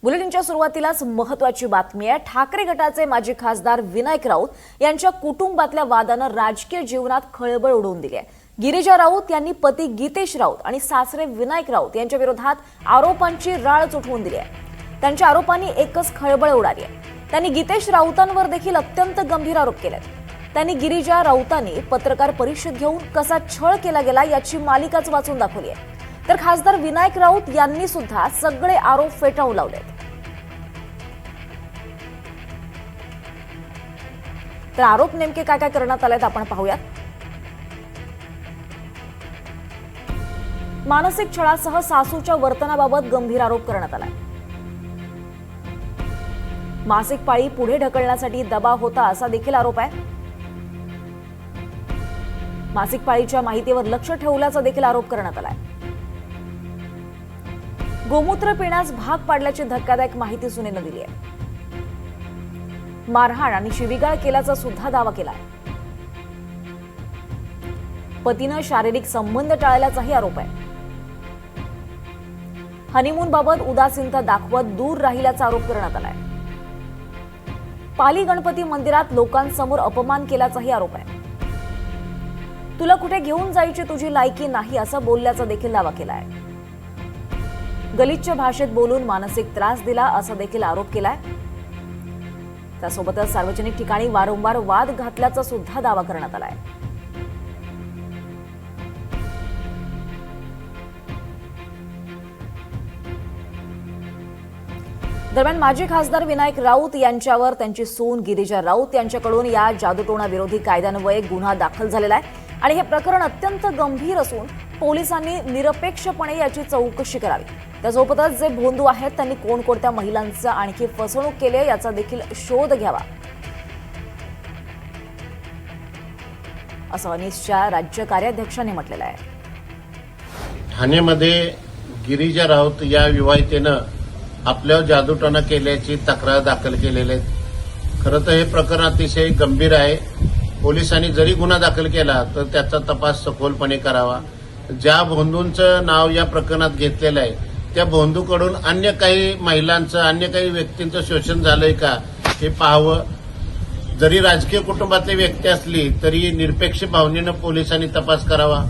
बुलेटिनच्या सुरुवातीलाच महत्त्वाची बातमी आहे। ठाकरे गटाचे माजी खासदार विनायक राऊत यांच्या कुटुंबातल्या वादानं राजकीय जीवनात खळबळ उडवून दिली आहे। गिरिजा राऊत यांनी पती गीतेश राऊत आणि सासरे विनायक राऊत यांच्या विरोधात आरोपांची राळ उठवून दिली आहे। त्यांच्या आरोपांनी एकच खळबळ उडाली आहे। त्यांनी गीतेश राऊतांवर देखील अत्यंत गंभीर आरोप केलेत। त्यांनी गिरिजा राऊतांनी पत्रकार परिषद घेऊन कसा छळ केला गेला याची मालिकाच वाचून दाखवली आहे। तर खासदार विनायक राऊत यांनी सुद्धा सगळे आरोप फेटाळून लावलेत। तर आरोप नेमके काय काय करण्यात आलेत आपण पाहूयात। मानसिक छळासह सासूच्या वर्तनाबाबत गंभीर आरोप करण्यात आलाय। मासिक पाळी पुढे ढकलण्यासाठी दबाव होता असा देखील आरोप आहे। मासिक पाळीच्या माहितीवर लक्ष ठेवल्याचा देखील आरोप करण्यात आलाय। गोमूत्र पिण्यास भाग पाडल्याची धक्कादायक माहिती सुनेनं दिली आहे। मारहाण आणि शिवीगाळ केल्याचा सुद्धा दावा केलाय। पतीनं शारीरिक संबंध टाळल्याचाही आरोप आहे। हनीमून बाबत उदासीनता दाखवत दूर राहिल्याचा आरोप करण्यात आलाय। पाली गणपती मंदिरात लोकांसमोर अपमान केल्याचाही आरोप आहे। तुला कुठे घेऊन जायची तुझी लायकी नाही असं बोलल्याचा देखील दावा केलाय। गलिच्छ भाषेत बोलून मानसिक त्रास दिला असा देखील आरोप केलाय। त्यासोबतच सार्वजनिक ठिकाणी वारंवार वाद घातल्याचा सुद्धा दावा करण्यात आलाय। दरम्यान माजी खासदार विनायक राऊत यांच्यावर त्यांची सून गिरिजा राऊत यांच्याकडून या जादूटोणा विरोधी कायद्यान्वये गुन्हा दाखल झालेला आहे आणि हे प्रकरण अत्यंत गंभीर असून पोलिसांनी निरपेक्षपणे याची चौकशी करावी। त्यासोबतच जे भोंदू आहेत त्यांनी कोणकोणत्या महिलांचा आणखी फसवणूक केली याचा देखील शोध घ्यावा असं अनिसच्या राज्य कार्याध्यक्षांनी म्हटलेलं आहे। ठाण्यामध्ये गिरिजा राऊत या विवाहितेनं आपल्यावर जादूटोणा केल्याची तक्रार दाखल केलेली आहे। खरं तर हे प्रकरण अतिशय गंभीर आहे। पोलिसांनी जरी गुन्हा दाखल केला तर त्याचा तपास सखोलपणे करावा। ज्या भोंदूंचं नाव या प्रकरणात घेतलेलं आहे त्या भोंदूकडून अन्य काही महिलांचं अन्य काही व्यक्तींचं शोषण झालंय का हे पाहावं। जरी राजकीय कुटुंबातली व्यक्ती असली तरी निरपेक्ष भावनेनं पोलिसांनी तपास करावा।